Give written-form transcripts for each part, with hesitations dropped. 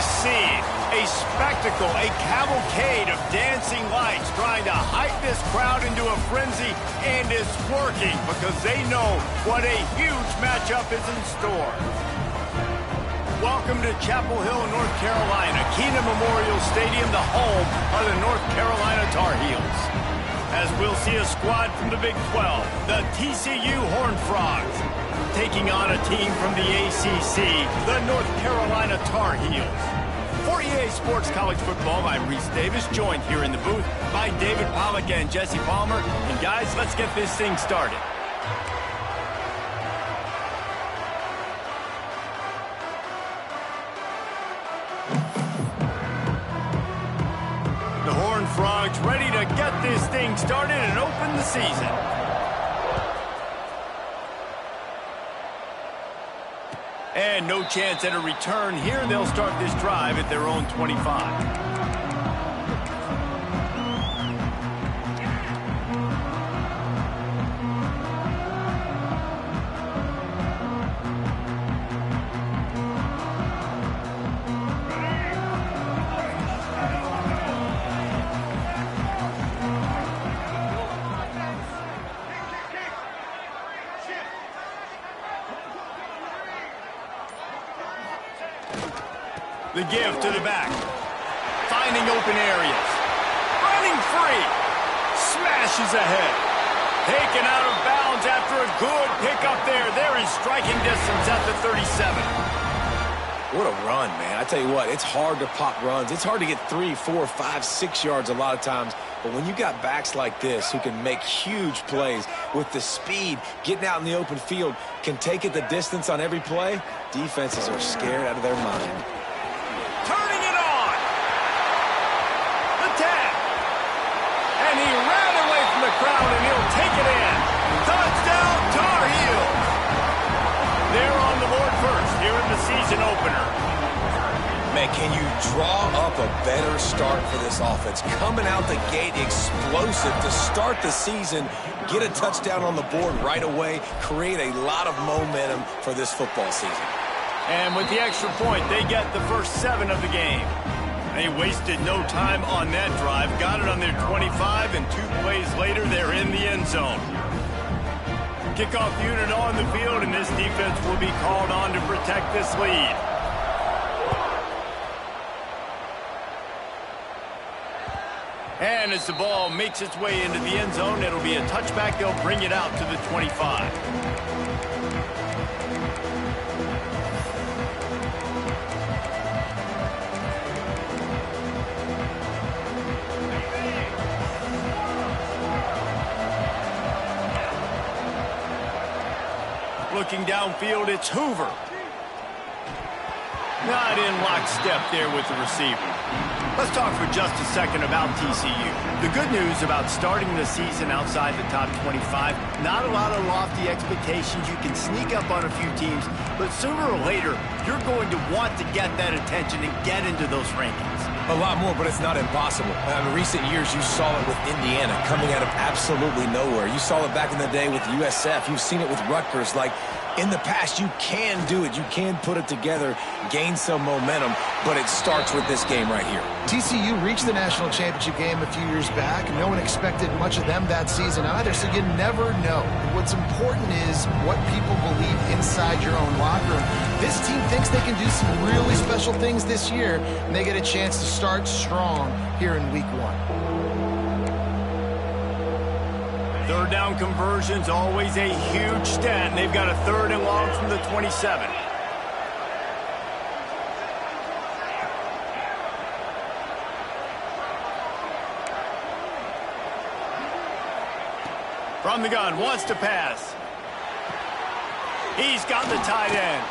scene, a spectacle, a cavalcade of dancing lights trying to hype this crowd into a frenzy, and it's working because they know what a huge matchup is in store. Welcome to Chapel Hill, North Carolina, Keenan Memorial Stadium, the home of the North Carolina Tar Heels. As we'll see a squad from the Big 12, the TCU Horned Frogs, taking on a team from the ACC, the North Carolina Tar Heels. For EA Sports College Football, I'm Reese Davis, joined here in the booth by David Pollack and Jesse Palmer. And guys, let's get this thing started. The Horned Frogs ready to get this thing started and open the season. And no chance at a return here. They'll start this drive at their own 25. The give to the back. Finding open areas. Running free. Smashes ahead. Taken out of bounds after a good pickup there. They're in striking distance at the 37. What a run, man. I tell you what, it's hard to pop runs. It's hard to get 3, 4, 5, 6 yards a lot of times. But when you got backs like this who can make huge plays with the speed, getting out in the open field, can take it the distance on every play, defenses are scared out of their mind. Turning it on. The tap. And he ran away from the crowd, and he'll take it in. Touchdown, Tar Heels. They're on the board first here in the season opener. Man, can you draw up a better start for this offense? Coming out the gate explosive to start the season, get a touchdown on the board right away, create a lot of momentum for this football season. And with the extra point, they get the first 7 of the game. They wasted no time on that drive. Got it on their 25, and 2 plays later, they're in the end zone. Kickoff unit on the field, and this defense will be called on to protect this lead. And as the ball makes its way into the end zone, it'll be a touchback. They'll bring it out to the 25. Looking downfield, it's Hoover. Not in lockstep there with the receiver. Let's talk for just a second about TCU. The good news about starting the season outside the top 25, not a lot of lofty expectations. You can sneak up on a few teams, but sooner or later, you're going to want to get that attention and get into those rankings. A lot more, but it's not impossible. In recent years, you saw it with Indiana coming out of absolutely nowhere. You saw it back in the day with USF. You've seen it with Rutgers. Like, in the past, you can do it. You can put it together, gain some momentum, but it starts with this game right here. TCU reached the national championship game a few years back. No one expected much of them that season either, so you never know. What's important is what people believe inside your own locker room. This team thinks they can do some really special things this year, and they get a chance to start strong here in week 1. Third down conversion's always a huge stat, and they've got a 3rd and long from the 27. From the gun, wants to pass. He's got the tight end,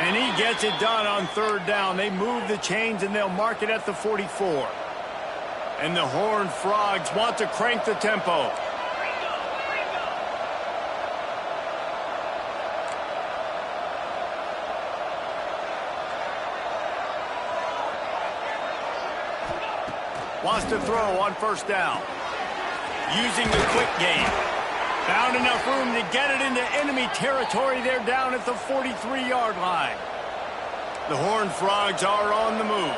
and he gets it done on 3rd down. They move the chains, and they'll mark it at the 44. And the Horned Frogs want to crank the tempo. Wants to throw on 1st down. Using the quick game. Found enough room to get it into enemy territory. They're down at the 43-yard line. The Horned Frogs are on the move.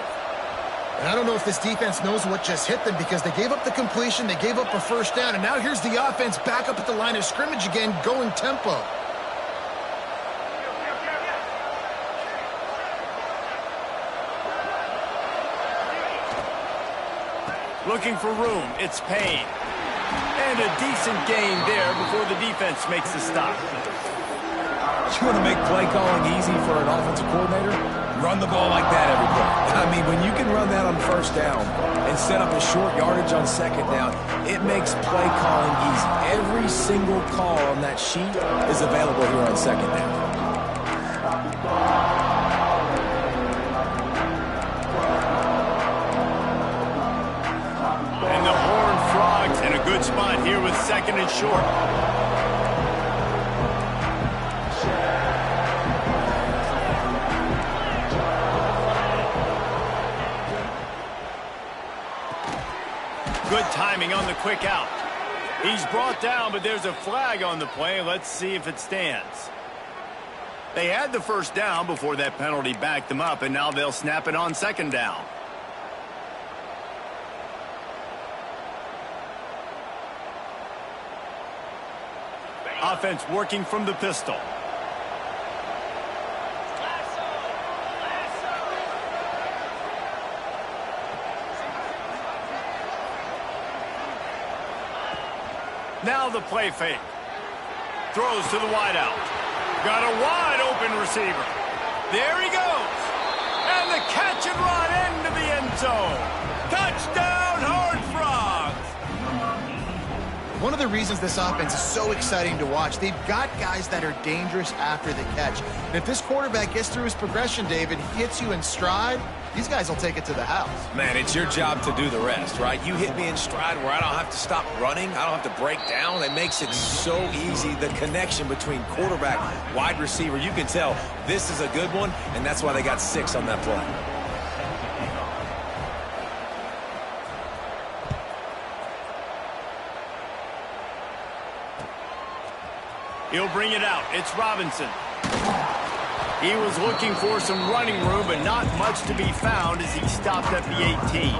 And I don't know if this defense knows what just hit them because they gave up the completion, they gave up a first down, and now here's the offense back up at the line of scrimmage again, going tempo. Looking for room, it's Payne. And a decent gain there before the defense makes the stop. You want to make play calling easy for an offensive coordinator? Run the ball like that every play. I mean, when you can run that on first down and set up a short yardage on second down, it makes play calling easy. Every single call on that sheet is available here on second down. And the Horned Frogs in a good spot here with second and short. Good timing on the quick out. He's brought down, but there's a flag on the play. Let's see if it stands. They had the first down before that penalty backed them up, and now they'll snap it on second down. Offense working from the pistol. Now the play fake. Throws to the wideout. Got a wide open receiver. There he goes. And the catch and run into the end zone. Touchdown, Horned Frogs. One of the reasons this offense is so exciting to watch, they've got guys that are dangerous after the catch. And if this quarterback gets through his progression, David, hits you in stride, these guys will take it to the house. Man, it's your job to do the rest, right? You hit me in stride where I don't have to stop running. I don't have to break down. It makes it so easy. The connection between quarterback, wide receiver, you can tell this is a good one, and that's why they got 6 on that play. He'll bring it out. It's Robinson. He was looking for some running room, but not much to be found as he stopped at the 18.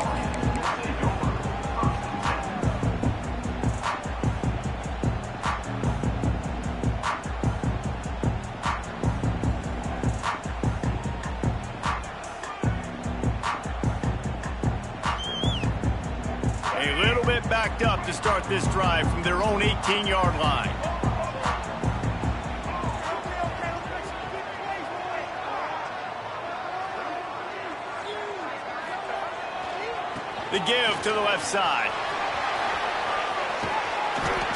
A little bit backed up to start this drive from their own 18-yard line. The give to the left side.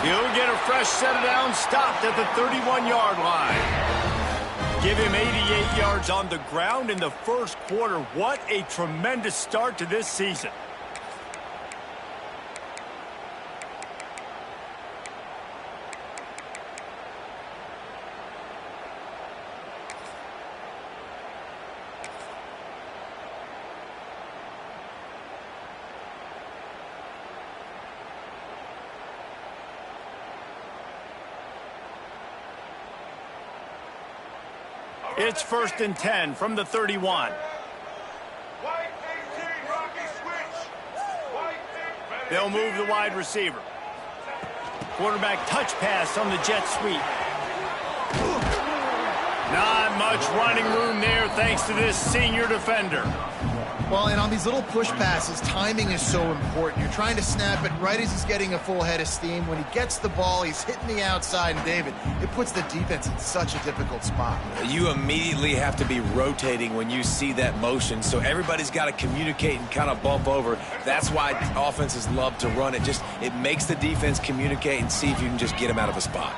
He'll get a fresh set of downs, stopped at the 31-yard line. Give him 88 yards on the ground in the first quarter. What a tremendous start to this season. It's 1st and 10 from the 31. They'll move the wide receiver. Quarterback touch pass on the jet sweep. Not much running room there thanks to this senior defender. Well, and on these little push passes, timing is so important. You're trying to snap it right as he's getting a full head of steam. When he gets the ball, he's hitting the outside, and David, it puts the defense in such a difficult spot. You immediately have to be rotating when you see that motion, so everybody's got to communicate and kind of bump over. That's why offenses love to run it. It makes the defense communicate and see if you can just get him out of a spot.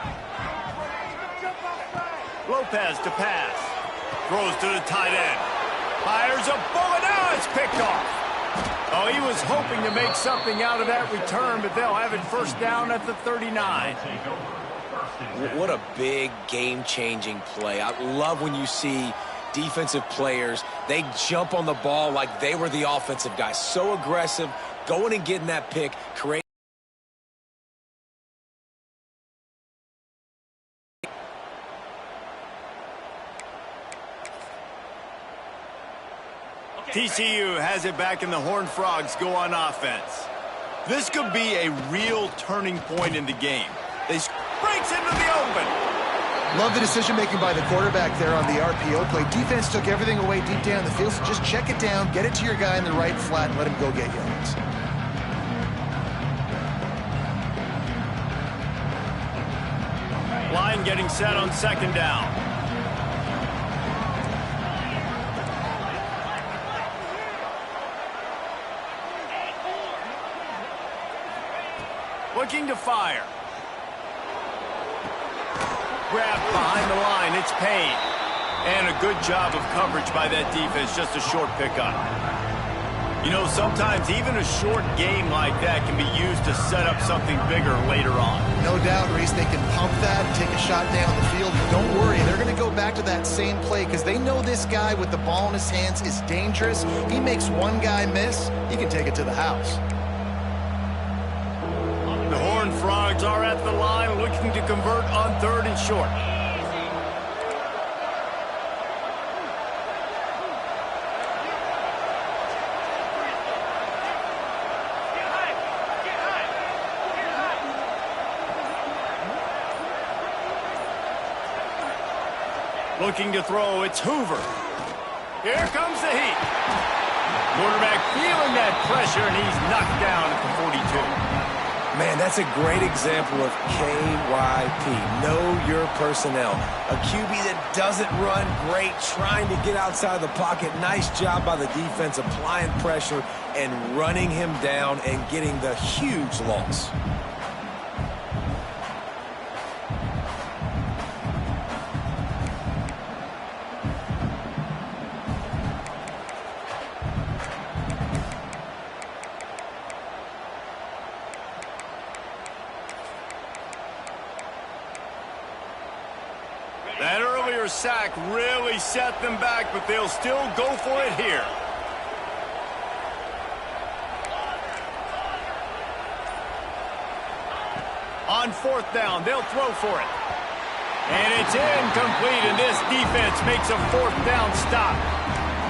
Lopez to pass. Throws to the tight end. Fires a bullet. Now it's picked off. Oh, he was hoping to make something out of that return, but they'll have it first down at the 39. What a big game-changing play. I love when you see defensive players, they jump on the ball like they were the offensive guy. So aggressive, going and getting that pick, creating. TCU has it back and the Horned Frogs go on offense. This could be a real turning point in the game. They breaks into the open. Love the decision-making by the quarterback there on the RPO play. Defense took everything away deep down the field, so just check it down, get it to your guy in the right flat, and let him go get yards. Line getting set on second down. Looking to fire. Grabbed behind the line. It's Payne. And a good job of coverage by that defense. Just a short pickup. You know, sometimes even a short game like that can be used to set up something bigger later on. No doubt, Reese, they can pump that, take a shot down the field. But don't worry, they're going to go back to that same play because they know this guy with the ball in his hands is dangerous. He makes one guy miss, he can take it to the house. The Horned Frogs are at the line looking to convert on 3rd and short. Looking to throw, it's Hoover. Here comes the heat. Quarterback feeling that pressure, and he's knocked down at the 42. Man, that's a great example of KYP. Know your personnel. A QB that doesn't run great, trying to get outside the pocket. Nice job by the defense, applying pressure and running him down and getting the huge loss. That earlier sack really set them back, but they'll still go for it here. On 4th down, they'll throw for it. And it's incomplete, and this defense makes a 4th down stop.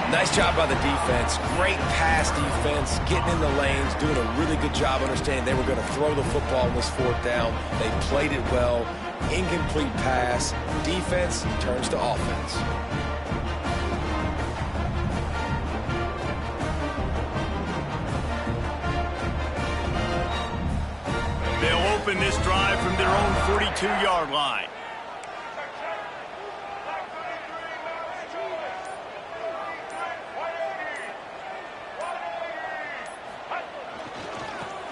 Nice job by the defense. Great pass defense, getting in the lanes, doing a really good job understanding they were going to throw the football on this 4th down. They played it well. Incomplete pass. Defense turns to offense. They'll open this drive from their own 42-yard line.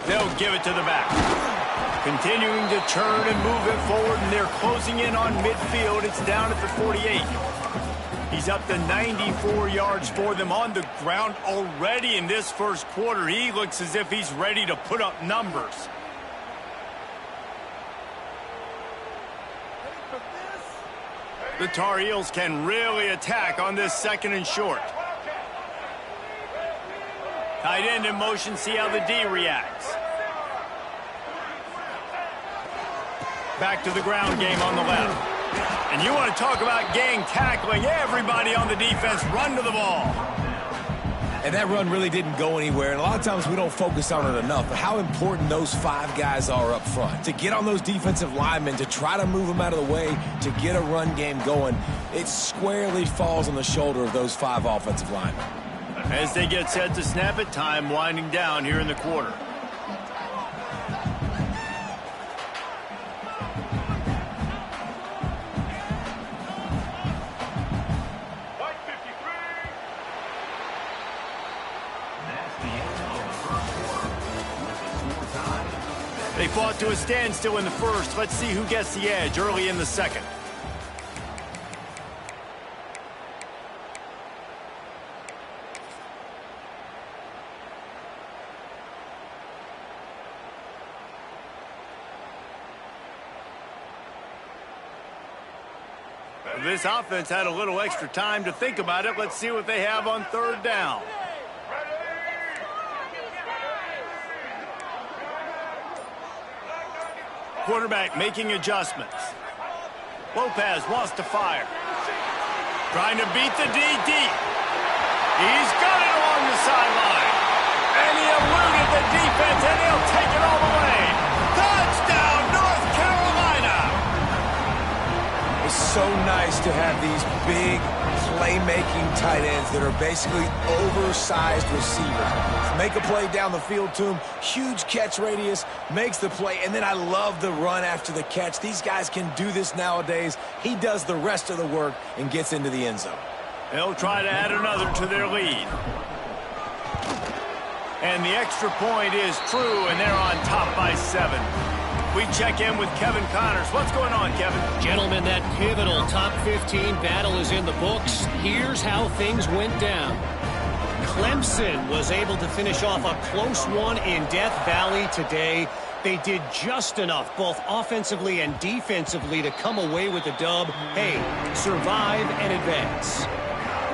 They'll give it to the back. Continuing to turn and move it forward, and they're closing in on midfield. It's down at the 48. He's up to 94 yards for them on the ground already in this first quarter. He looks as if he's ready to put up numbers. The Tar Heels can really attack on this 2nd and short. Tight end in motion, see how the D reacts. Back to the ground game on the left. And you want to talk about gang tackling. Everybody on the defense run to the ball. And that run really didn't go anywhere. And a lot of times we don't focus on it enough. But how important those 5 guys are up front. To get on those defensive linemen, to try to move them out of the way, to get a run game going, it squarely falls on the shoulder of those 5 offensive linemen. As they get set to snap it, time winding down here in the quarter. They fought to a standstill in the first. Let's see who gets the edge early in the second. This offense had a little extra time to think about it. Let's see what they have on 3rd down. Quarterback making adjustments. Lopez wants to fire. Trying to beat the D deep. He's got it so nice to have these big playmaking tight ends that are basically oversized receivers. Make a play down the field to him, huge catch radius, makes the play, and then I love the run after the catch. These guys can do this nowadays. He does the rest of the work and gets into the end zone. They'll try to add another to their lead. And the extra point is true, and they're on top by 7. We check in with Kevin Connors. What's going on, Kevin? Gentlemen, that pivotal top 15 battle is in the books. Here's how things went down. Clemson was able to finish off a close one in Death Valley today. They did just enough, both offensively and defensively, to come away with the dub. Hey, survive and advance.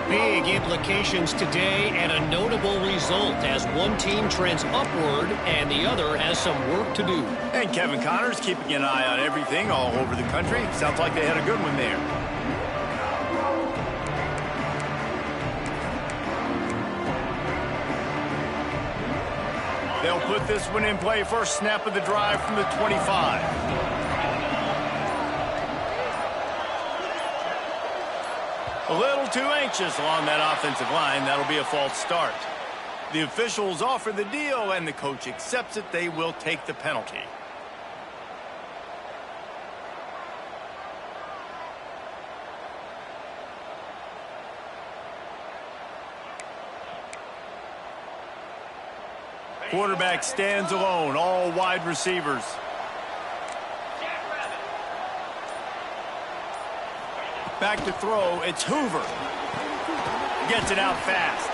Big implications today and a notable result as one team trends upward and the other has some work to do. And Kevin Connors keeping an eye on everything all over the country. Sounds like they had a good one there. They'll put this one in play. First snap of the drive from the 25. A little too anxious along that offensive line. That'll be a false start. The officials offer the deal, and the coach accepts it. They will take the penalty. Quarterback stands alone, all wide receivers. Back to throw, it's Hoover. Gets it out fast.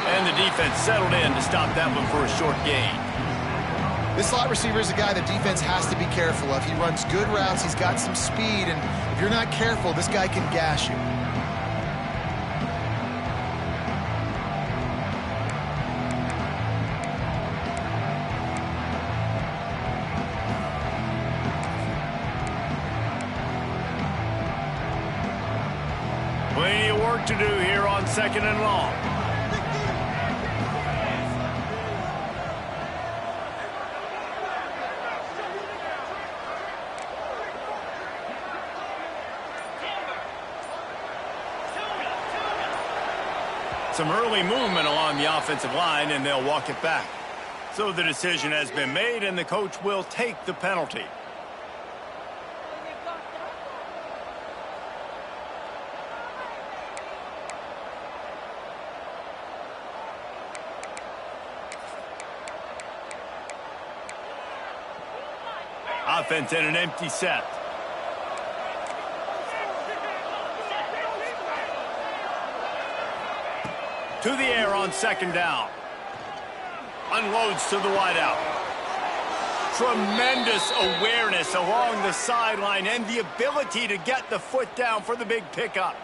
And the defense settled in to stop that one for a short gain. This slot receiver is a guy the defense has to be careful of. He runs good routes, he's got some speed, and if you're not careful, this guy can gash you. Plenty of work to do here on 2nd and long. Some early movement along the offensive line, and they'll walk it back. So the decision has been made, and the coach will take the penalty. Offense in an empty set. To the air on 2nd down. Unloads to the wideout. Tremendous awareness along the sideline and the ability to get the foot down for the big pickup.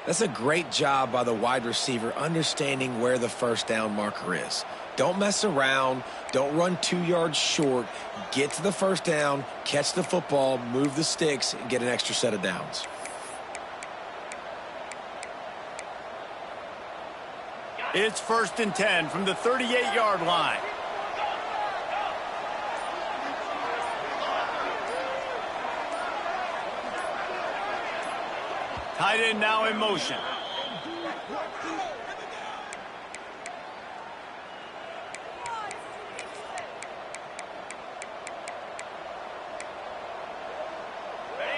That's a great job by the wide receiver understanding where the first down marker is. Don't mess around. Don't run 2 yards short. Get to the first down, catch the football, move the sticks, and get an extra set of downs. It's 1st and 10 from the 38-yard line. Tight end now in motion.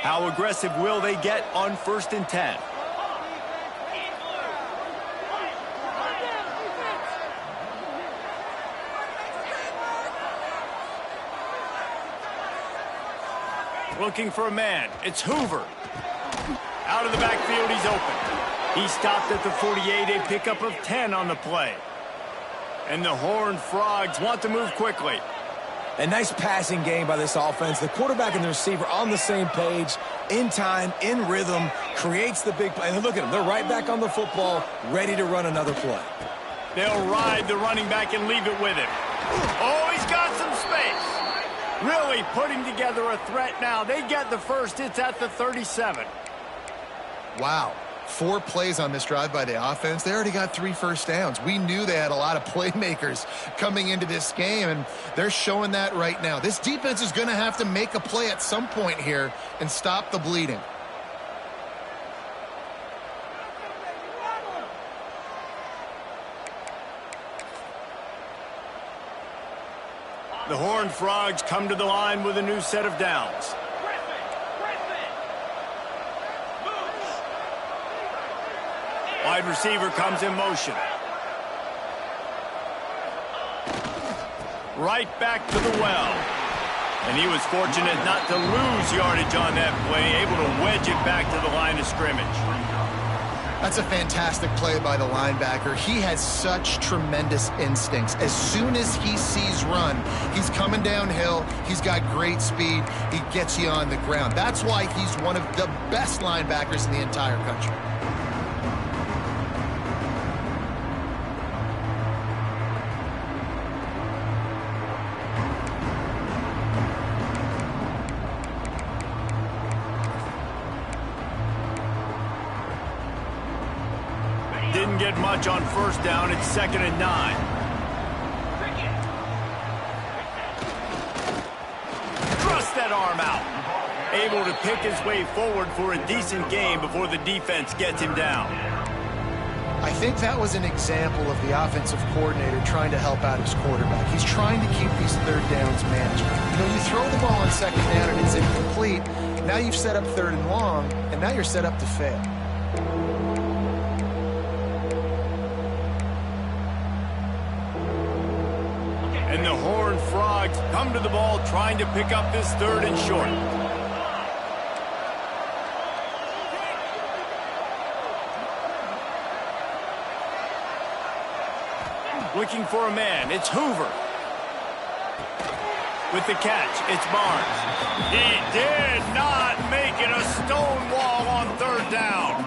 How aggressive will they get on 1st and 10? Looking for a man. It's Hoover. Out of the backfield, he's open. He stopped at the 48, a pickup of 10 on the play. And the Horned Frogs want to move quickly. A nice passing game by this offense. The quarterback and the receiver on the same page, in time, in rhythm, creates the big play. And look at them. They're right back on the football, ready to run another play. They'll ride the running back and leave it with him. Oh, he's got some space. Really putting together a threat now. They get the first. It's at the 37. Wow. 4 plays on this drive by the offense. They already got 3 first downs. We knew they had a lot of playmakers coming into this game, and they're showing that right now. This defense is going to have to make a play at some point here and stop the bleeding. The Horned Frogs come to the line with a new set of downs. Wide receiver comes in motion. Right back to the well. And he was fortunate not to lose yardage on that play, able to wedge it back to the line of scrimmage. That's a fantastic play by the linebacker. He has such tremendous instincts. As soon as he sees run, he's coming downhill. He's got great speed. He gets you on the ground. That's why he's one of the best linebackers in the entire country. Didn't get much on first down. It's 2nd and 9. Thrust that arm out. Able to pick his way forward for a decent gain before the defense gets him down. I think that was an example of the offensive coordinator trying to help out his quarterback. He's trying to keep these third downs manageable. You know, you throw the ball on 2nd down and it's incomplete. Now you've set up 3rd and long, and now you're set up to fail. And the Horned Frogs come to the ball trying to pick up this 3rd and short. Looking for a man. It's Hoover. With the catch, it's Barnes. He did not make it a stone wall on 3rd down.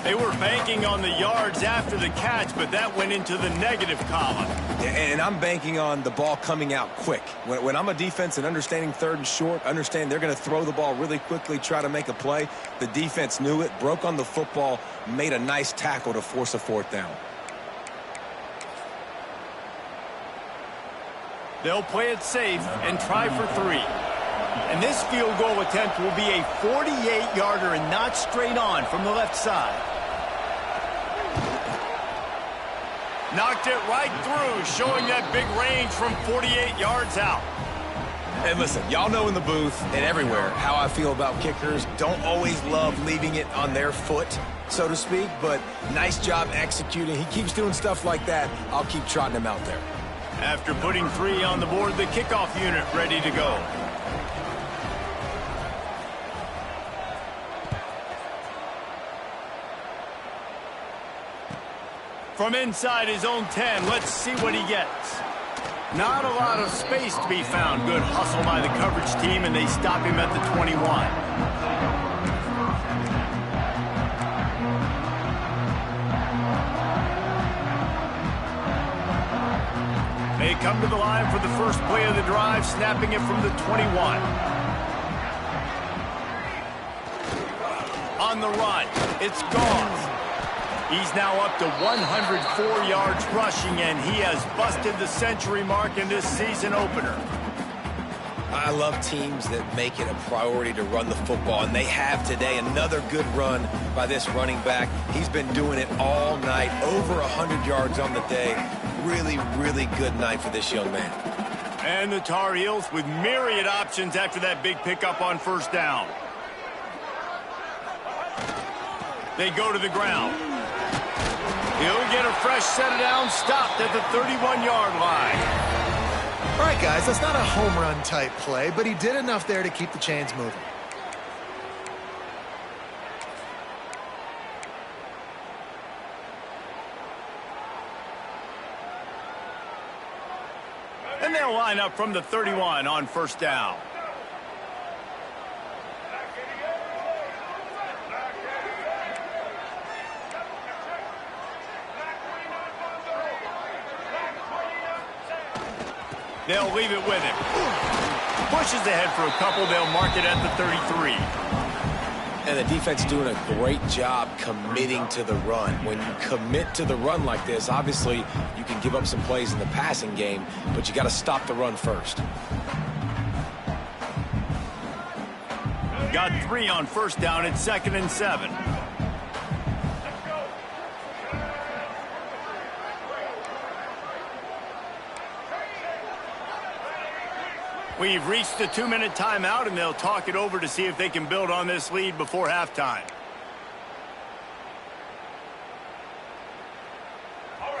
They were banking on the yards after the catch, but that went into the negative column. And I'm banking on the ball coming out quick. When I'm a defense and understanding 3rd and short, understand they're going to throw the ball really quickly, try to make a play. The defense knew it, broke on the football, made a nice tackle to force a 4th down. They'll play it safe and try for 3. And this field goal attempt will be a 48-yarder and not straight on from the left side. Knocked it right through, showing that big range from 48 yards out. And listen, y'all know in the booth and everywhere how I feel about kickers. Don't always love leaving it on their foot, so to speak, but nice job executing. He keeps doing stuff like that. I'll keep trotting him out there. After putting 3 on the board, the kickoff unit ready to go. From inside his own 10, let's see what he gets. Not a lot of space to be found. Good hustle by the coverage team, and they stop him at the 21. They come to the line for the first play of the drive, snapping it from the 21. On the run, it's gone. He's now up to 104 yards rushing, and he has busted the century mark in this season opener. I love teams that make it a priority to run the football, and they have today. Another good run by this running back. He's been doing it all night, over 100 yards on the day. Really, really good night for this young man. And the Tar Heels with myriad options after that big pickup on first down. They go to the ground. He'll get a fresh set of downs, stopped at the 31-yard line. All right, guys, that's not a home run type play, but he did enough there to keep the chains moving. And they'll line up from the 31 on first down. They'll leave it with him. Pushes ahead for a couple. They'll mark it at the 33. And the defense doing a great job committing to the run. When you commit to the run like this, obviously you can give up some plays in the passing game, but you got to stop the run first. Got 3 on first down. It's 2nd and 7. We've reached the 2-minute timeout, and they'll talk it over to see if they can build on this lead before halftime.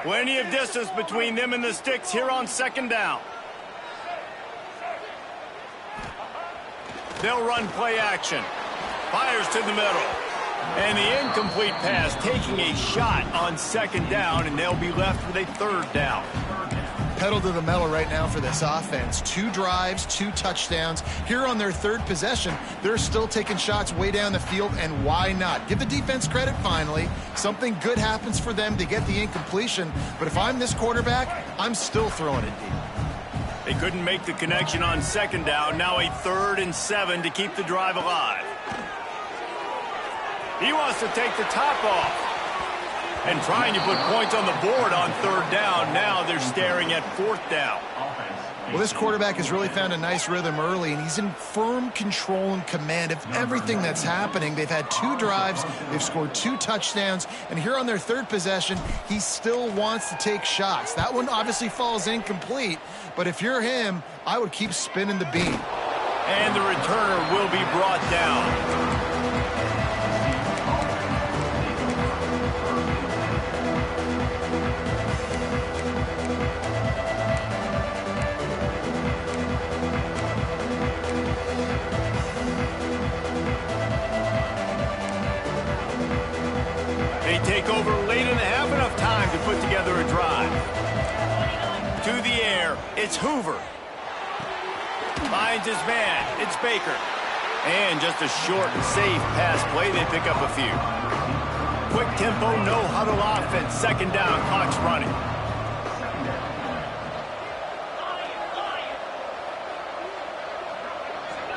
Plenty of distance between them and the sticks here on second down. They'll run play action. Fires to the middle. And the incomplete pass taking a shot on second down, and they'll be left with a third down. Pedal to the metal right now for this offense. 2 drives, 2 touchdowns. Here on their third possession, they're still taking shots way down the field, and why not? Give the defense credit finally. Something good happens for them to get the incompletion, but if I'm this quarterback, I'm still throwing it deep. They couldn't make the connection on second down. Now a 3rd and 7 to keep the drive alive. He wants to take the top off. And trying to put points on the board on third down. Now they're staring at 4th down. Well, this quarterback has really found a nice rhythm early, and he's in firm control and command of everything that's happening. They've had 2 drives, they've scored 2 touchdowns, and here on their third possession, he still wants to take shots. That one obviously falls incomplete, but if you're him, I would keep spinning the beam. And the returner will be brought down. Take over late in the half, enough time to put together a drive. To the air, it's Hoover. Finds his man, it's Baker. And just a short and safe pass play, they pick up a few. Quick tempo, no huddle offense, second down, clock's running.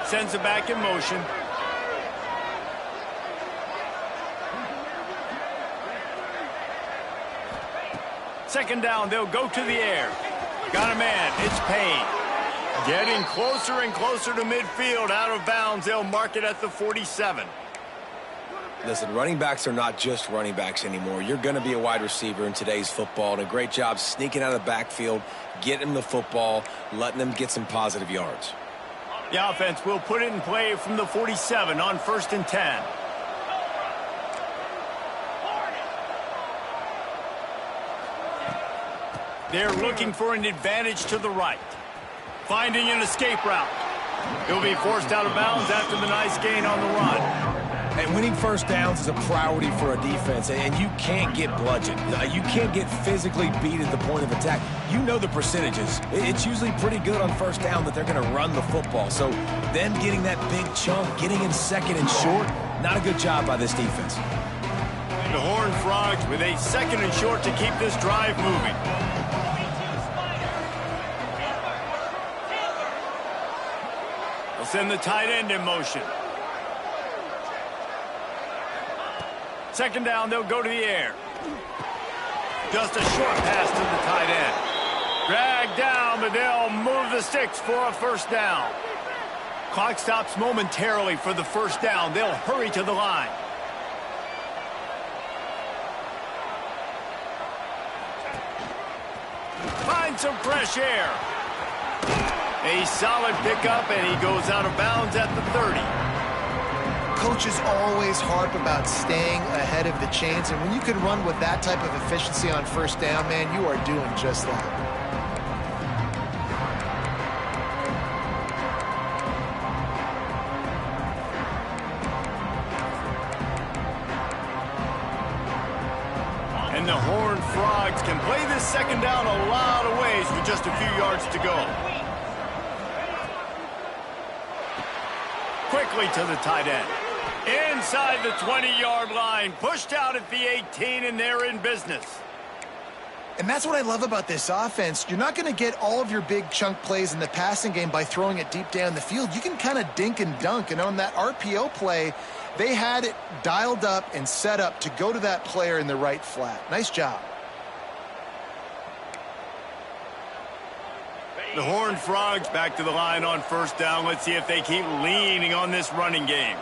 Sends it back in motion. Second down, they'll go to the air. Got a man, it's Payne. Getting closer and closer to midfield, out of bounds. They'll mark it at the 47. Listen, running backs are not just running backs anymore. You're going to be a wide receiver in today's football, and a great job sneaking out of the backfield, getting them the football, letting them get some positive yards. The offense will put it in play from the 47 on 1st and 10. They're looking for an advantage to the right. Finding an escape route. He'll be forced out of bounds after the nice gain on the run. And winning first downs is a priority for a defense, and you can't get bludgeoned. You can't get physically beat at the point of attack. You know the percentages. It's usually pretty good on first down that they're going to run the football. So them getting that big chunk, getting in second and short, not a good job by this defense. The Horned Frogs with a 2nd and short to keep this drive moving. They'll send the tight end in motion. Second down, they'll go to the air. Just a short pass to the tight end. Dragged down, but they'll move the sticks for a 1st down. Clock stops momentarily for the 1st down. They'll hurry to the line. Find some fresh air. A solid pickup, and he goes out of bounds at the 30. Coaches always harp about staying ahead of the chains, and when you can run with that type of efficiency on 1st down, man, you are doing just that. And the Horned Frogs can play this second down a lot of ways with just a few yards to go. Quickly to the tight end. Inside the 20-yard line, pushed out at the 18, and they're in business. And that's what I love about this offense. You're not going to get all of your big chunk plays in the passing game by throwing it deep down the field. You can kind of dink and dunk, and on that RPO play, they had it dialed up and set up to go to that player in the right flat. Nice job. The Horned Frogs back to the line on 1st down. Let's see if they keep leaning on this running game.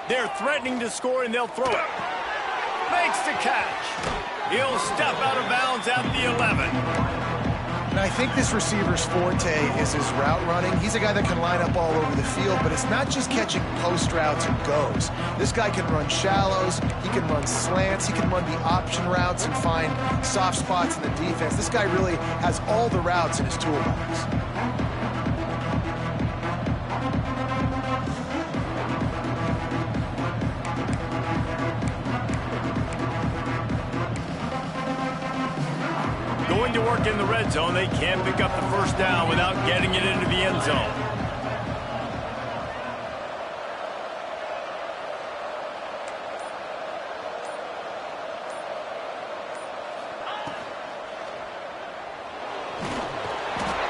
They're threatening to score, and they'll throw it. Makes the catch. He'll step out of bounds at the 11. And I think this receiver's forte is his route running. He's a guy that can line up all over the field, but it's not just catching post routes and goes. This guy can run shallows, he can run slants, he can run the option routes and find soft spots in the defense. This guy really has all the routes in his toolbox. Going to work in the red zone, they can pick up the first down without getting it into the end zone.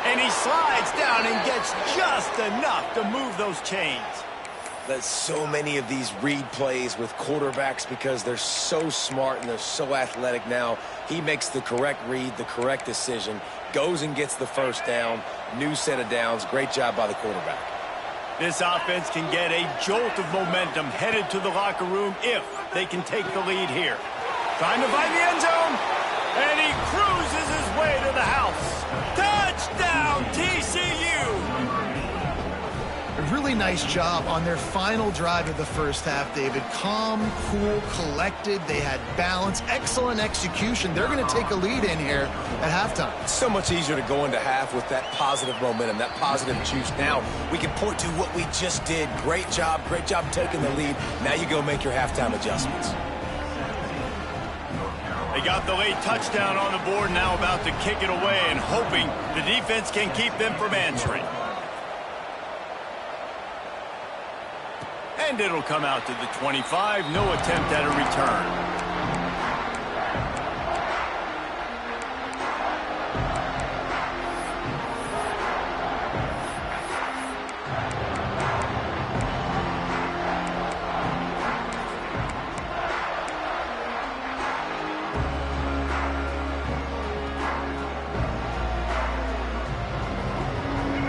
And he slides down and gets just enough to move those chains. There's so many of these read plays with quarterbacks because they're so smart and they're so athletic now. He makes the correct read, the correct decision, goes and gets the first down, new set of downs. Great job by the quarterback. This offense can get a jolt of momentum headed to the locker room if they can take the lead here. Trying to find the end zone, and he cruises his way to the house. Touchdown, TCU! A really nice job on their final drive of the first half, David. Calm, cool, collected. They had balance, excellent execution. They're going to take a lead in here at halftime. It's so much easier to go into half with that positive momentum, that positive juice. Now we can point to what we just did. Great job taking the lead. Now you go make your halftime adjustments. They got the late touchdown on the board, now about to kick it away and hoping the defense can keep them from answering. And it'll come out to the 25. No attempt at a return.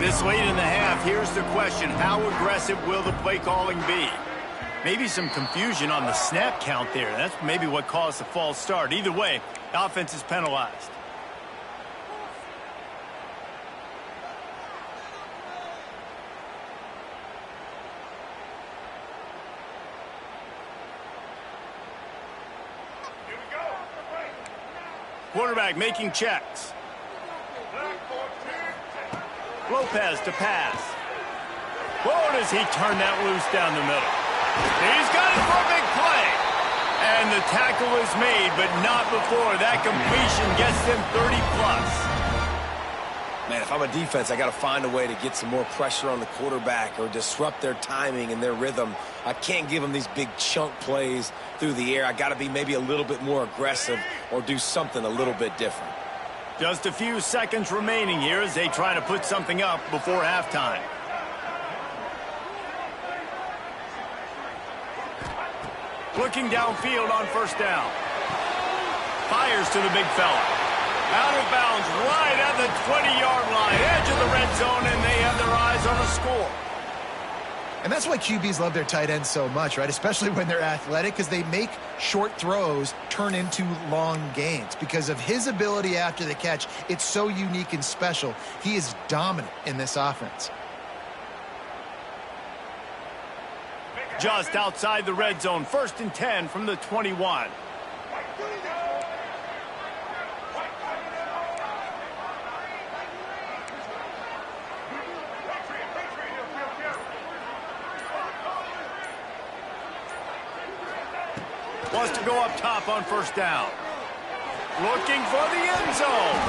This late in the half, here's the question. How aggressive will the play calling be? Maybe some confusion on the snap count there. That's maybe what caused the false start. Either way, the offense is penalized. Quarterback making checks. Lopez to pass. Whoa, does he turn that loose down the middle? He's got it for a big play. And the tackle is made, but not before that completion gets them 30-plus. Man, if I'm a defense, I got to find a way to get some more pressure on the quarterback or disrupt their timing and their rhythm. I can't give them these big chunk plays through the air. I got to be maybe a little bit more aggressive or do something a little bit different. Just a few seconds remaining here as they try to put something up before halftime. Looking downfield on first down. Fires to the big fella. Out of bounds right at the 20-yard line. Edge of the red zone, and they have their eyes on a score. And that's why QBs love their tight ends so much, right? Especially when they're athletic, because they make short throws turn into long gains. Because of his ability after the catch, it's so unique and special. He is dominant in this offense. Just outside the red zone, 1st and 10 from the 21. Wants to go up top on first down. Looking for the end zone.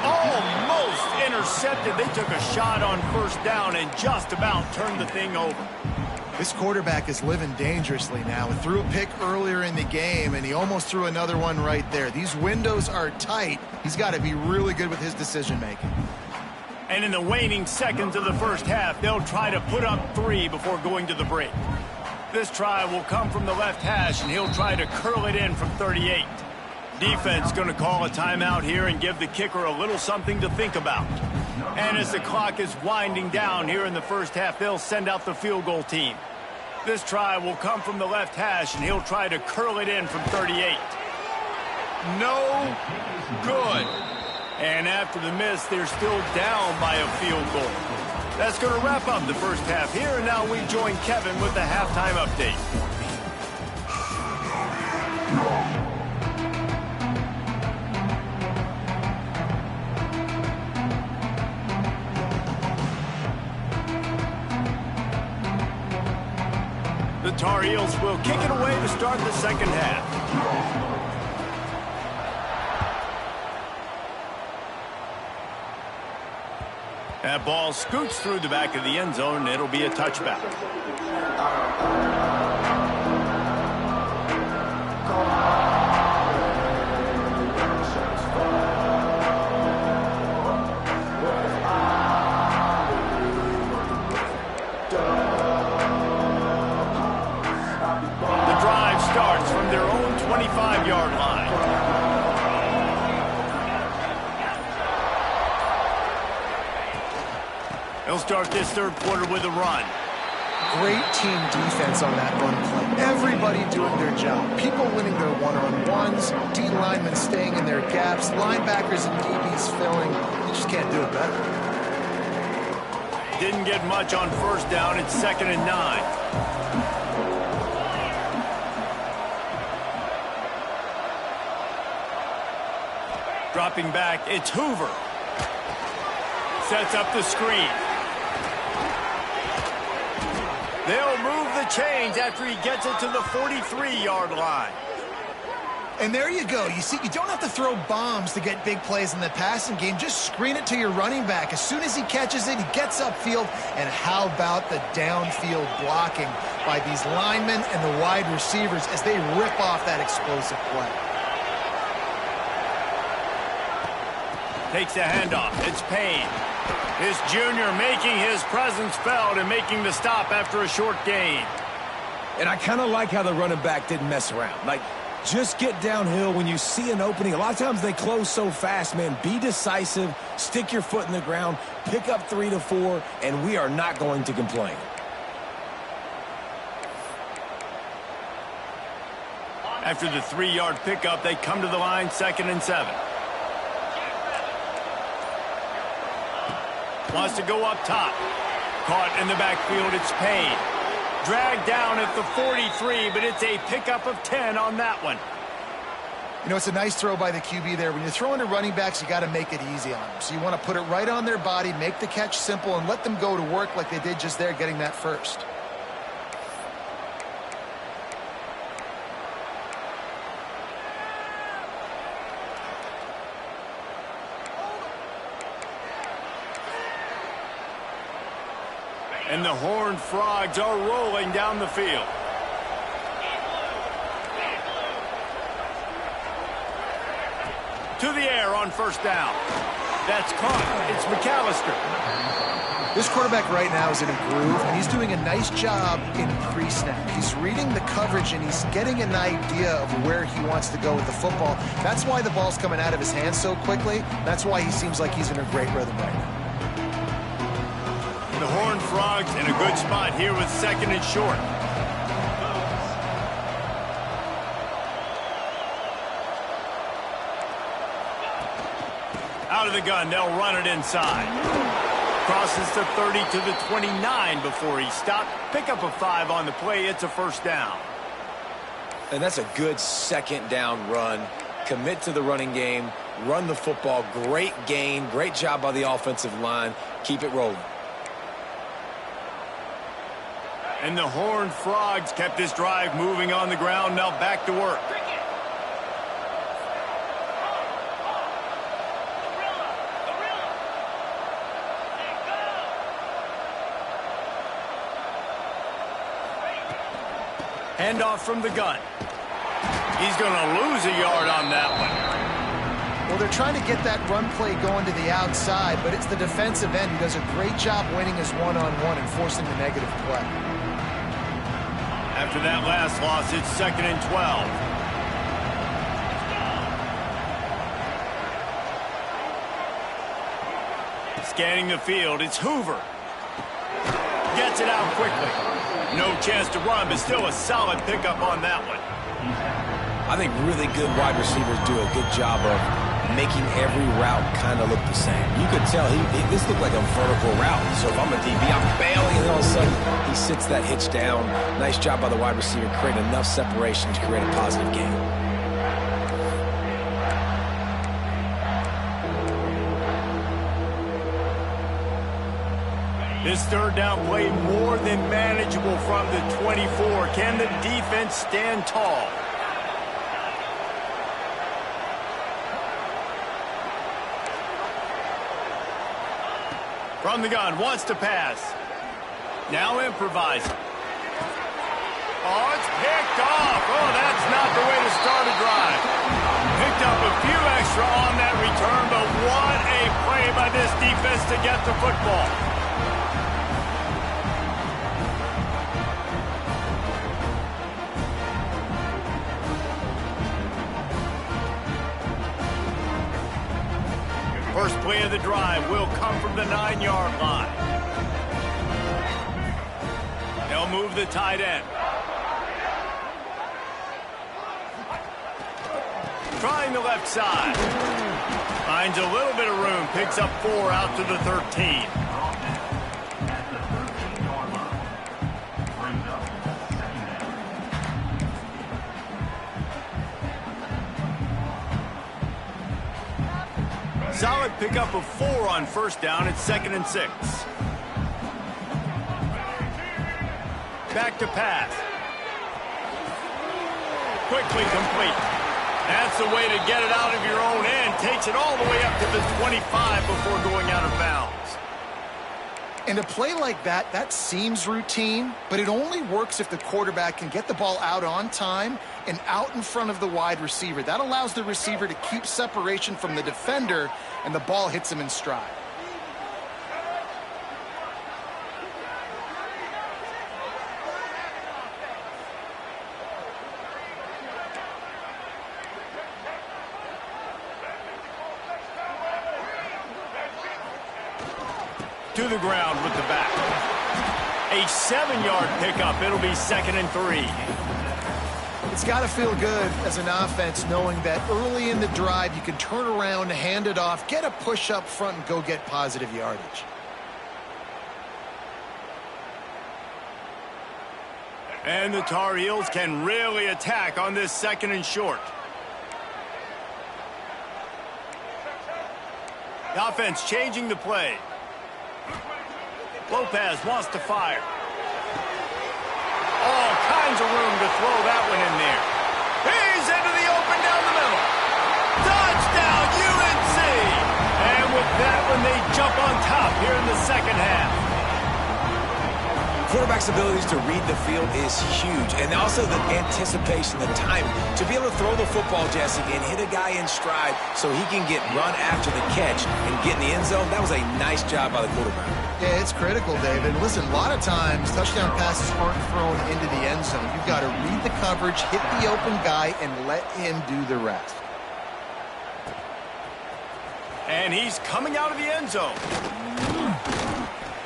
Almost intercepted. They took a shot on first down and just about turned the thing over. This quarterback is living dangerously now. He threw a pick earlier in the game, and he almost threw another one right there. These windows are tight. He's got to be really good with his decision-making. And in the waning seconds of the first half, they'll try to put up 3 before going to the break. This try will come from the left hash, and he'll try to curl it in from 38. Defense going to call a timeout here and give the kicker a little something to think about. And as the clock is winding down here in the first half, they'll send out the field goal team. This try will come from the left hash, and he'll try to curl it in from 38. No good. And after the miss, they're still down by a field goal. That's going to wrap up the first half here, and now we join Kevin with the halftime update. The Tar Heels will kick it away to start the second half. That ball scoots through the back of the end zone, and it'll be a touchback. The drive starts from their own 25-yard line. He'll start this third quarter with a run. Great team defense on that run play. Everybody doing their job. People winning their one-on-ones, D linemen staying in their gaps, linebackers and DBs filling. You just can't do it better. Didn't get much on first down. It's 2nd and 9. Dropping back, it's Hoover. Sets up the screen. They'll move the chains after he gets it to the 43-yard line. And there you go. You see, you don't have to throw bombs to get big plays in the passing game. Just screen it to your running back. As soon as he catches it, he gets upfield. And how about the downfield blocking by these linemen and the wide receivers as they rip off that explosive play. Takes the handoff. It's Payne. His junior making his presence felt and making the stop after a short gain. And I kind of like how the running back didn't mess around. Like, just get downhill when you see an opening. A lot of times they close so fast, man. Be decisive, stick your foot in the ground, pick up 3 to 4, and we are not going to complain. After the 3-yard pickup, they come to the line 2nd and 7. Wants to go up top. Caught in the backfield, it's Payne. Dragged down at the 43, but it's a pickup of 10 on that one. You know, it's a nice throw by the QB there. When you're throwing to running backs, you got to make it easy on them. So you want to put it right on their body, make the catch simple, and let them go to work like they did just there, getting that first. And the Horned Frogs are rolling down the field. To the air on first down. That's caught. It's McAllister. This quarterback right now is in a groove, and he's doing a nice job in pre-snap. He's reading the coverage, and he's getting an idea of where he wants to go with the football. That's why the ball's coming out of his hands so quickly. That's why he seems like he's in a great rhythm right now. The Horned Frogs in a good spot here with 2nd and short. Out of the gun, they'll run it inside. Crosses the 30 to the 29 before he stopped. Pick up a 5 on the play. It's a first down. And that's a good 2nd down run. Commit to the running game. Run the football. Great gain. Great job by the offensive line. Keep it rolling. And the Horned Frogs kept this drive moving on the ground. Now back to work. Handoff from the gun. He's going to lose a yard on that one. Well, they're trying to get that run play going to the outside, but it's the defensive end who does a great job winning his one-on-one and forcing the negative play. After that last loss, it's 2nd and 12. Scanning the field, it's Hoover. Gets it out quickly. No chance to run, but still a solid pickup on that one. I think really good wide receivers do a good job of making every route kind of look the same. You could tell this looked like a vertical route. So if I'm a DB, I'm bailing, and all of a sudden he sits that hitch down. Nice job by the wide receiver, creating enough separation to create a positive gain. This third down play more than manageable from the 24. Can the defense stand tall? From the gun, wants to pass. Now improvising. Oh, it's picked off. Oh, that's not the way to start a drive. Picked up a few extra on that return, but what a play by this defense to get the football. First play of the drive will come from the 9-yard line. They'll move the tight end. Trying the left side. Finds a little bit of room. Picks up 4 out to the 13. Solid pickup of 4 on first down. It's 2nd and 6. Back to pass. Quickly complete. That's the way to get it out of your own end. Takes it all the way up to the 25 before going out of bounds. And a play like that, that seems routine, but it only works if the quarterback can get the ball out on time and out in front of the wide receiver. That allows the receiver to keep separation from the defender, and the ball hits him in stride. To the ground with the back. A 7-yard pickup. It'll be 2nd and 3. It's got to feel good as an offense knowing that early in the drive you can turn around, hand it off, get a push up front, and go get positive yardage. And the Tar Heels can really attack on this 2nd and short. The offense changing the play. Lopez wants to fire. All kinds of room to throw that one in there. He's into the open down the middle. Touchdown, UNC! And with that one, they jump on top here in the 2nd half. Quarterback's abilities to read the field is huge, and also the anticipation, the time to be able to throw the football, Jesse, and hit a guy in stride so he can get run after the catch and get in the end zone. That was a nice job by the quarterback. Yeah, it's critical, David. Listen, a lot of times touchdown passes aren't thrown into the end zone. You've got to read the coverage, hit the open guy, and let him do the rest. And he's coming out of the end zone.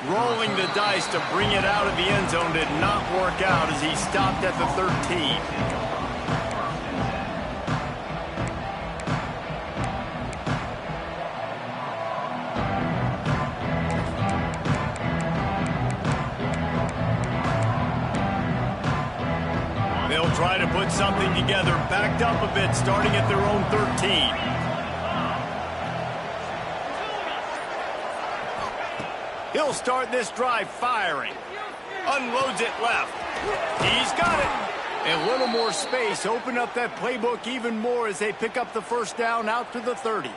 Rolling the dice to bring it out of the end zone did not work out as he stopped at the 13. They'll try to put something together, backed up a bit, starting at their own 13. He'll start this drive firing. Unloads it left. He's got it. A little more space. Open up that playbook even more as they pick up the first down out to the 30.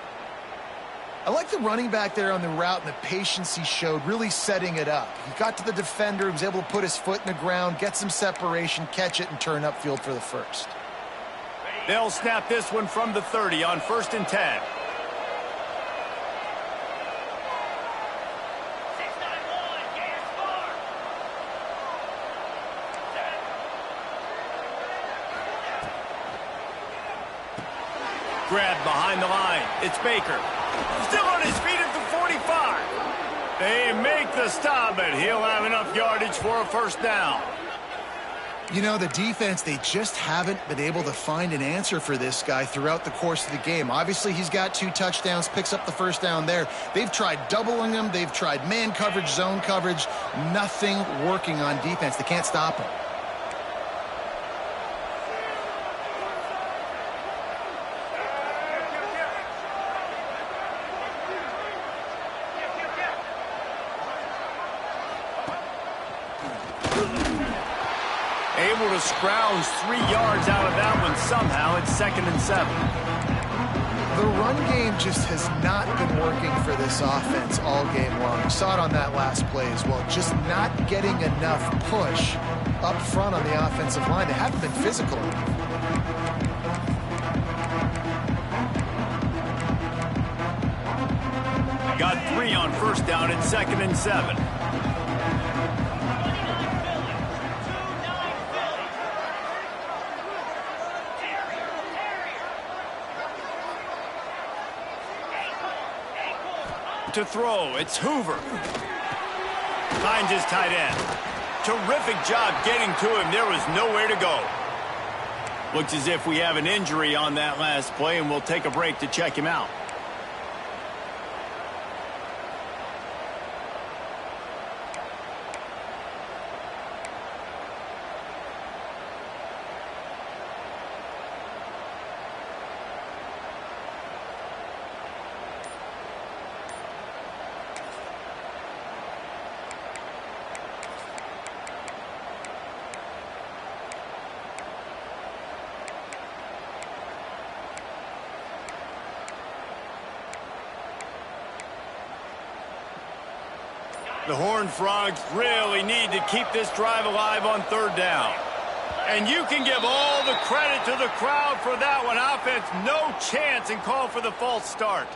I like the running back there on the route and the patience he showed, really setting it up. He got to the defender, was able to put his foot in the ground, get some separation, catch it, and turn upfield for the first. They'll snap this one from the 30 on 1st and 10. Grabbed behind the line. It's Baker. Still on his feet at the 45. They make the stop, but he'll have enough yardage for a first down. You know, the defense, they just haven't been able to find an answer for this guy throughout the course of the game. Obviously, he's got 2 touchdowns, picks up the first down there. They've tried doubling him. They've tried man coverage, zone coverage. Nothing working on defense. They can't stop him. Able to scrounge 3 yards out of that one somehow. It's 2nd and 7. The run game just has not been working for this offense all game long. We saw it on that last play as well. Just not getting enough push up front on the offensive line. They haven't been physical. Got 3 on first down. It's 2nd and 7. To throw, it's Hoover. Finds his tight end. Terrific job getting to him. There was nowhere to go. Looks as if we have an injury on that last play, and we'll take a break to check him out. The Horned Frogs really need to keep this drive alive on 3rd down. And you can give all the credit to the crowd for that one. Offense, no chance, and call for the false start.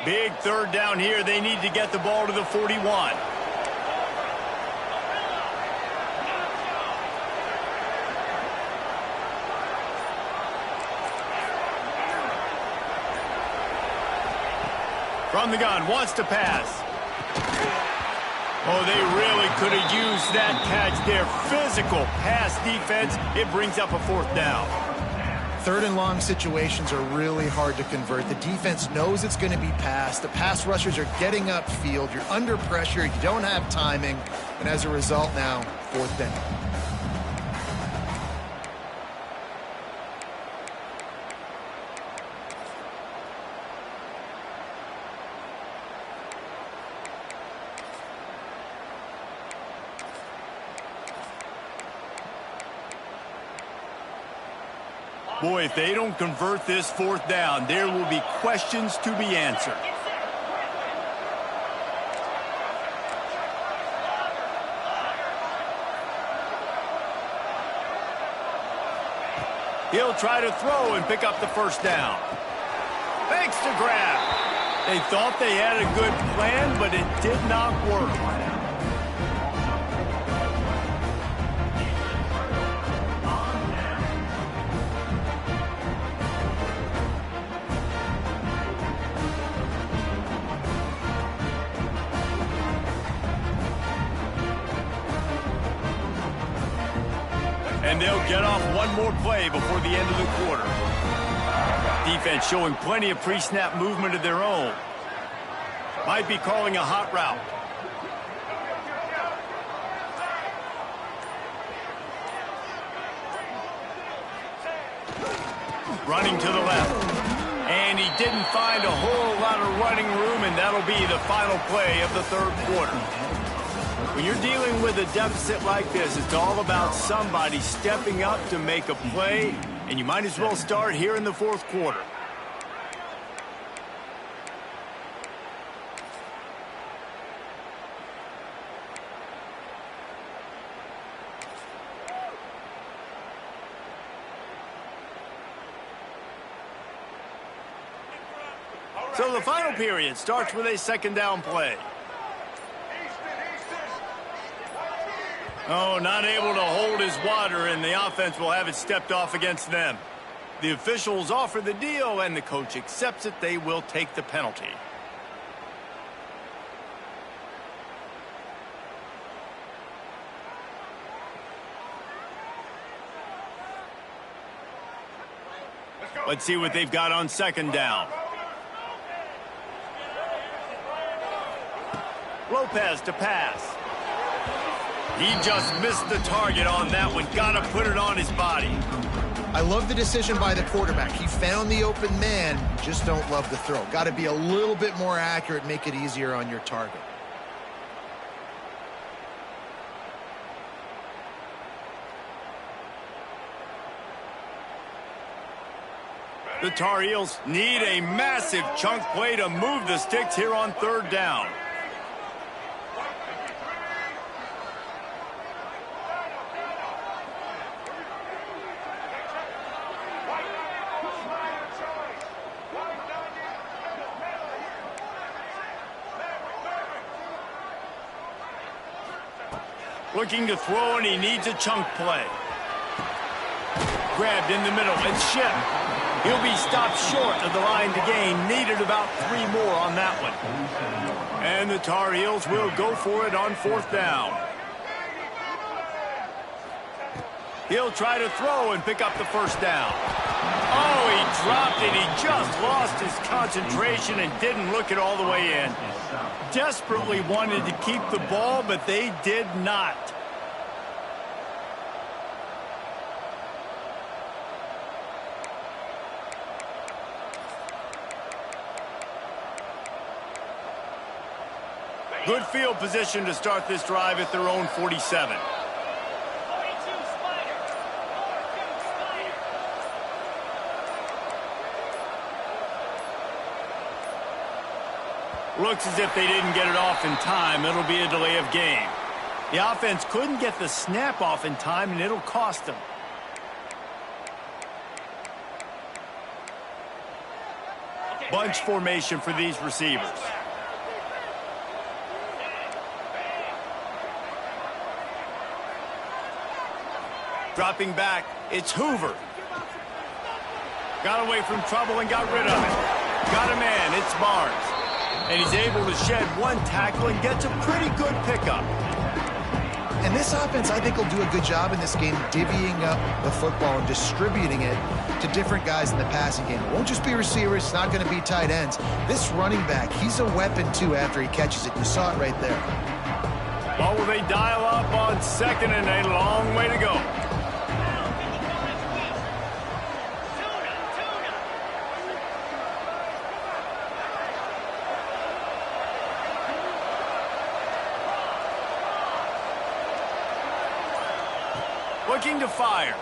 Big 3rd down here. They need to get the ball to the 41. From the gun, wants to pass. Oh, they really could have used that catch there. Physical pass defense. It brings up a 4th down. 3rd and long situations are really hard to convert. The defense knows it's going to be passed. The pass rushers are getting upfield. You're under pressure. You don't have timing. And as a result now, 4th down. Boy, if they don't convert this 4th down, there will be questions to be answered. He'll try to throw and pick up the 1st down. Thanks to grab. They thought they had a good plan, but it did not work. And they'll get off one more play before the end of the quarter. Defense showing plenty of pre-snap movement of their own. Might be calling a hot route. Running to the left. And he didn't find a whole lot of running room, and that'll be the final play of the 3rd quarter. When you're dealing with a deficit like this, it's all about somebody stepping up to make a play, and you might as well start here in the 4th quarter. So the final period starts with a 2nd down play. Oh, not able to hold his water, and the offense will have it stepped off against them. The officials offer the deal, and the coach accepts it. They will take the penalty. Let's see what they've got on second down. Lopez to pass. He just missed the target on that one. Got to put it on his body. I love the decision by the quarterback. He found the open man. Just don't love the throw. Got to be a little bit more accurate, make it easier on your target. The Tar Heels need a massive chunk play to move the sticks here on third down. Looking to throw, and he needs a chunk play. Grabbed in the middle and shipped. He'll be stopped short of the line to gain. Needed about 3 more on that one. And the Tar Heels will go for it on fourth down. He'll try to throw and pick up the first down. Oh, he dropped it. He just lost his concentration and didn't look it all the way in. Desperately wanted to keep the ball, but they did not. Good field position to start this drive at their own 47. Looks as if they didn't get it off in time. It'll be a delay of game. The offense couldn't get the snap off in time, and it'll cost them. Bunch formation for these receivers. Dropping back, it's Hoover. Got away from trouble and got rid of it. Got a man, it's Barnes. And he's able to shed one tackle and gets a pretty good pickup. And this offense, I think, will do a good job in this game divvying up the football and distributing it to different guys in the passing game. It won't just be receivers. It's not going to be tight ends. This running back, he's a weapon, too, after he catches it. You saw it right there. Well, will they dial up on second and a long way to go? Looking to fire.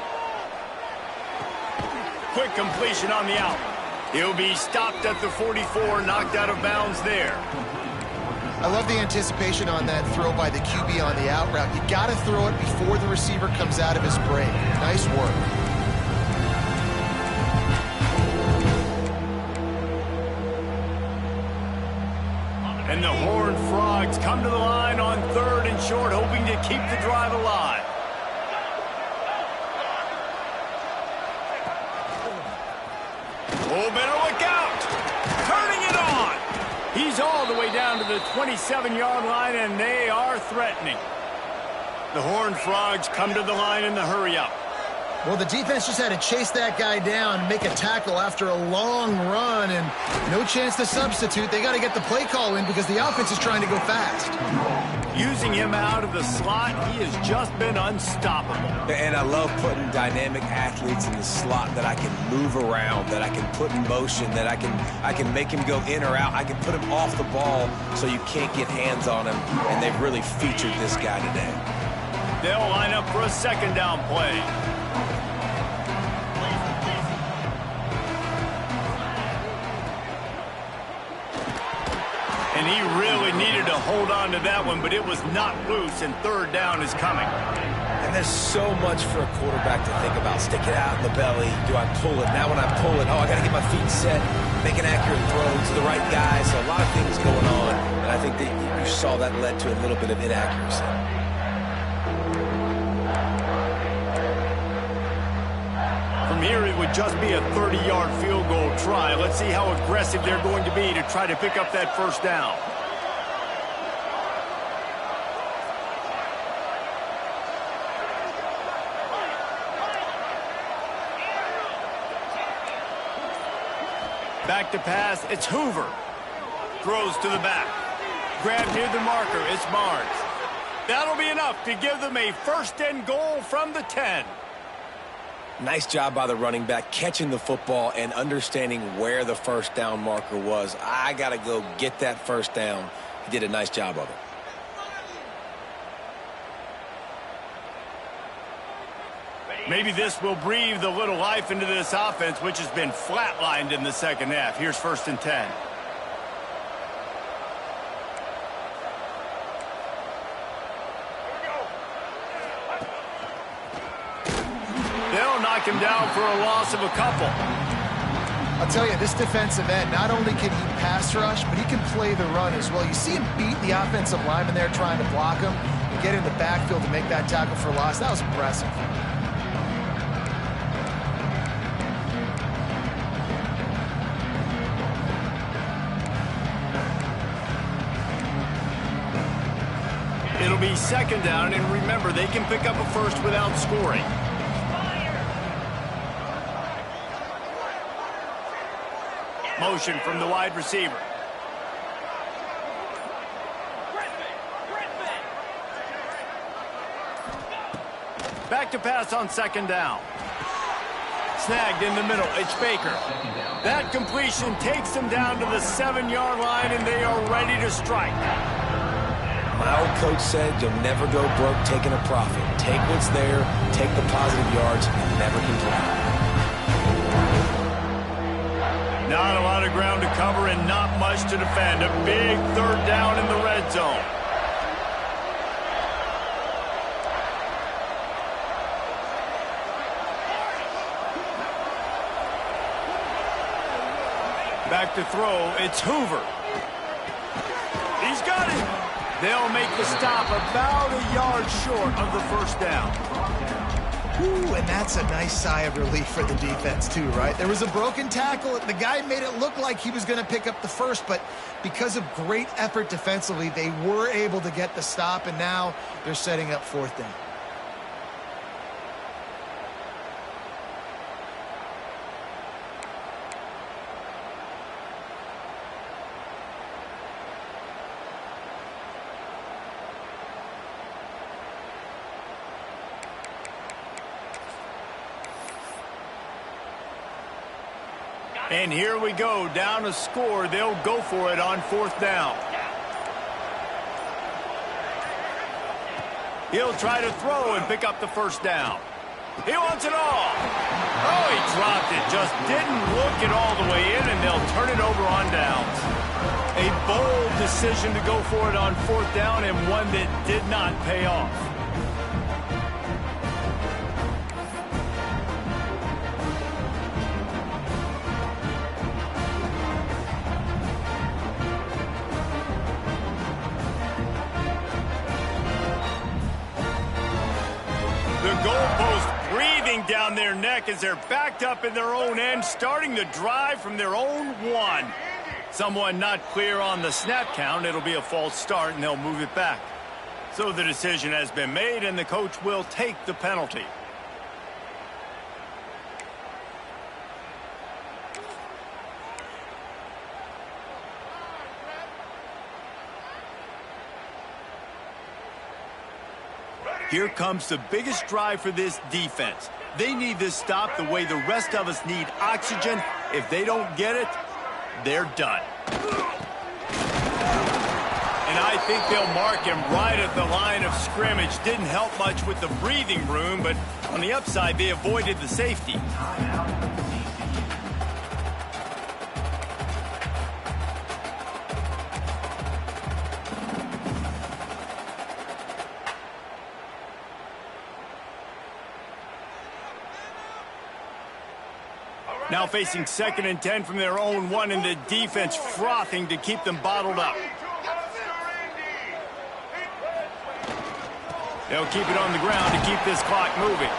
Quick completion on the out. He'll be stopped at the 44, knocked out of bounds there. I love the anticipation on that throw by the QB on the out route. You got to throw it before the receiver comes out of his break. Nice work. And the Horned Frogs come to the line on third and short, hoping to keep the drive alive. Oh, better look out. Turning it on. He's all the way down to the 27-yard line, and they are threatening. The Horned Frogs come to the line in the hurry-up. Well, the defense just had to chase that guy down and make a tackle after a long run, and no chance to substitute. They got to get the play call in because the offense is trying to go fast. Using him out of the slot, he has just been unstoppable. And I love putting dynamic athletes in the slot that I can move around, that I can put in motion, that I can make him go in or out. I can put him off the ball so you can't get hands on him, and they've really featured this guy today. They'll line up for a second down play. And he really needed to hold on to that one, but it was not loose, and third down is coming. And there's so much for a quarterback to think about. Stick it out in the belly. Do I pull it? Now when I pull it, I got to get my feet set, make an accurate throw to the right guy. So a lot of things going on, and I think that you saw that led to a little bit of inaccuracy. here, it would just be a 30-yard field goal try. Let's see how aggressive they're going to be to try to pick up that first down. Back to pass, it's Hoover. Throws to the back. Grab near the marker, it's Barnes. That'll be enough to give them a first and goal from the 10. Nice job by the running back catching the football and understanding where the first down marker was. I got to go get that first down. He did a nice job of it. Maybe this will breathe a little life into this offense, which has been flatlined in the second half. Here's first and 10. They'll knock him down for a loss of a couple. I'll tell you, this defensive end, not only can he pass rush, but he can play the run as well. You see him beat the offensive lineman there trying to block him and get in the backfield to make that tackle for loss. That was impressive. It'll be second down, and remember, they can pick up a first without scoring. Motion from the wide receiver. Back to pass on second down. Snagged in the middle, it's Baker. That completion takes them down to the 7-yard line, and they are ready to strike. My old coach said you'll never go broke taking a profit. Take what's there, take the positive yards, and never complain. Not a lot of ground to cover and not much to defend. A big third down in the red zone. Back to throw, it's Hoover. He's got it. They'll make the stop about a yard short of the first down. Ooh, and that's a nice sigh of relief for the defense too, right? There was a broken tackle. The guy made it look like he was going to pick up the first, but because of great effort defensively, they were able to get the stop, and now they're setting up fourth down. And here we go, down a score. They'll go for it on fourth down. He'll try to throw and pick up the first down. He wants it all. Oh, he dropped it. Just didn't look it all the way in, and they'll turn it over on downs. A bold decision to go for it on fourth down, and one that did not pay off. Goalpost breathing down their neck as they're backed up in their own end, starting the drive from their own one. Someone not clear on the snap count. It'll be a false start, and they'll move it back. So the decision has been made, and the coach will take the penalty. Here comes the biggest drive for this defense. They need this stop the way the rest of us need oxygen. If they don't get it, they're done. And I think they'll mark him right at the line of scrimmage. Didn't help much with the breathing room, but on the upside, they avoided the safety. Now facing second and 10 from their own one, and the defense frothing to keep them bottled up. They'll keep it on the ground to keep this clock moving.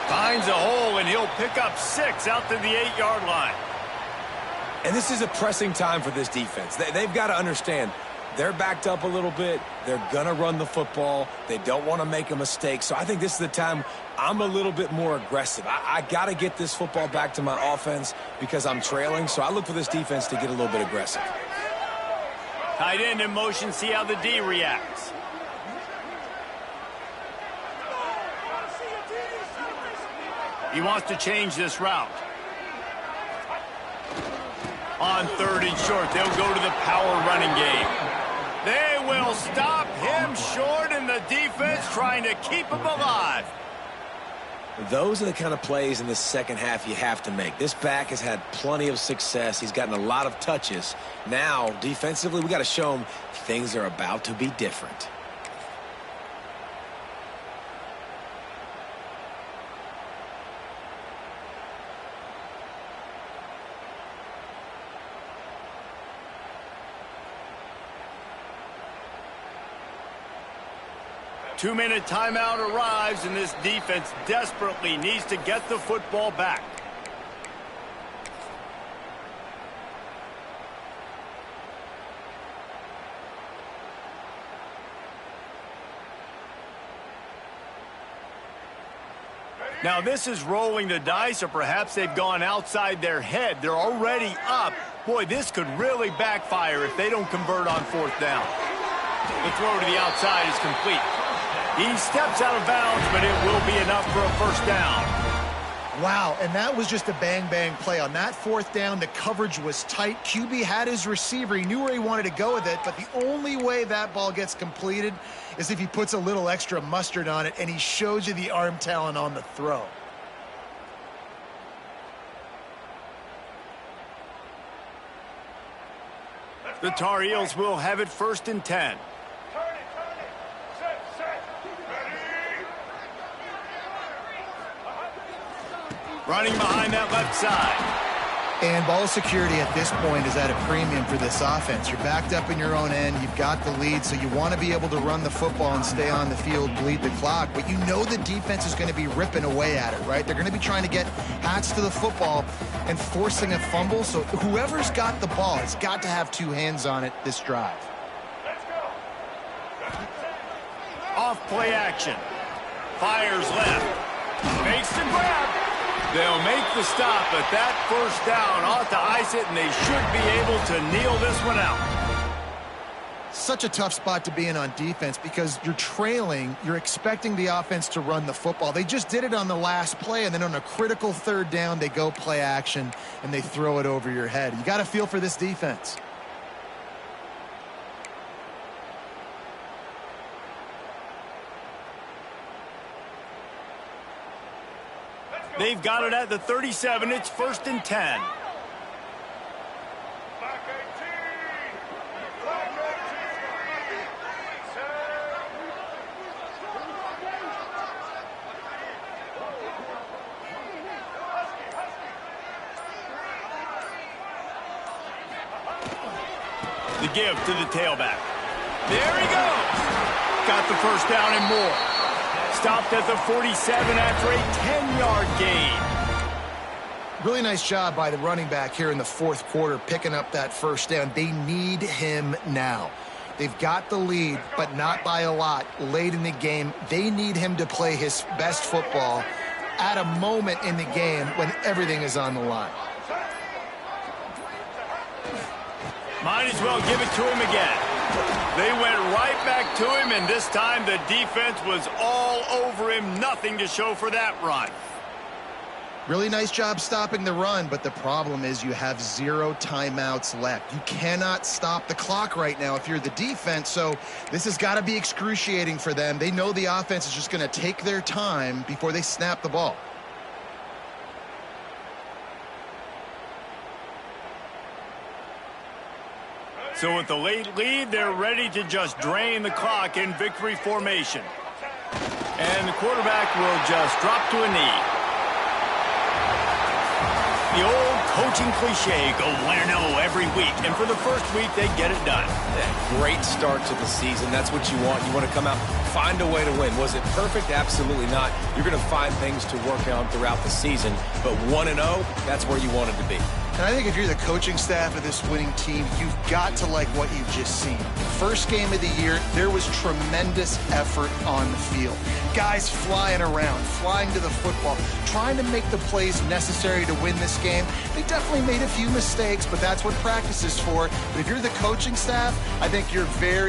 Finds a hole, and he'll pick up 6 out to the 8-yard line. And this is a pressing time for this defense. They've got to understand, they're backed up a little bit. They're going to run the football. They don't want to make a mistake. So I think this is the time I'm a little bit more aggressive. I got to get this football back to my offense because I'm trailing. So I look for this defense to get a little bit aggressive. Tight end in motion, see how the D reacts. He wants to change this route. On 3rd and short, they'll go to the power running game. They will stop him short, and the defense trying to keep him alive. Those are the kind of plays in the second half you have to make. This back has had plenty of success. He's gotten a lot of touches. Now, defensively, we got to show him things are about to be different. Two-minute timeout arrives, and this defense desperately needs to get the football back. Now, this is rolling the dice, or perhaps they've gone outside their head. They're already up. Boy, this could really backfire if they don't convert on 4th down. The throw to the outside is complete. He steps out of bounds, but it will be enough for a 1st down. Wow, and that was just a bang-bang play. On that 4th down, the coverage was tight. QB had his receiver. He knew where he wanted to go with it, but the only way that ball gets completed is if he puts a little extra mustard on it, and he shows you the arm talent on the throw. The Tar Heels will have it 1st and 10. Running behind that left side. And ball security at this point is at a premium for this offense. You're backed up in your own end. You've got the lead, so you want to be able to run the football and stay on the field, bleed the clock. But you know the defense is going to be ripping away at it, right? They're going to be trying to get hats to the football and forcing a fumble. So whoever's got the ball has got to have 2 hands on it this drive. Off play action. Fires left. Makes the grab. They'll make the stop, but that 1st down ought to ice it, and they should be able to kneel this one out. Such a tough spot to be in on defense because you're trailing. You're expecting the offense to run the football. They just did it on the last play, and then on a critical 3rd down, they go play action, and they throw it over your head. You got to feel for this defense. They've got it at the 37. It's 1st and 10. The give to the tailback. There he goes. Got the 1st down and more. Stopped at the 47 after a 10-yard gain. Really nice job by the running back here in the 4th quarter, picking up that 1st down. They need him now. They've got the lead, but not by a lot late in the game. They need him to play his best football at a moment in the game when everything is on the line. Might as well give it to him again. They went right back to him, and this time the defense was all over him. Nothing to show for that run. Really nice job stopping the run, but the problem is you have 0 timeouts left. You cannot stop the clock right now if you're the defense, so this has got to be excruciating for them. They know the offense is just going to take their time before they snap the ball. So with the late lead, they're ready to just drain the clock in victory formation. And the quarterback will just drop to a knee. The old coaching cliche, go win or no every week. And for the first week, they get it done. Yeah, great start to the season. That's what you want. You want to come out, find a way to win. Was it perfect? Absolutely not. You're going to find things to work on throughout the season. But 1-0, that's where you wanted to be. And I think if you're the coaching staff of this winning team, you've got to like what you've just seen. First game of the year, there was tremendous effort on the field. Guys flying around, flying to the football, trying to make the plays necessary to win this game. They definitely made a few mistakes, but that's what practice is for. But if you're the coaching staff, I think you're very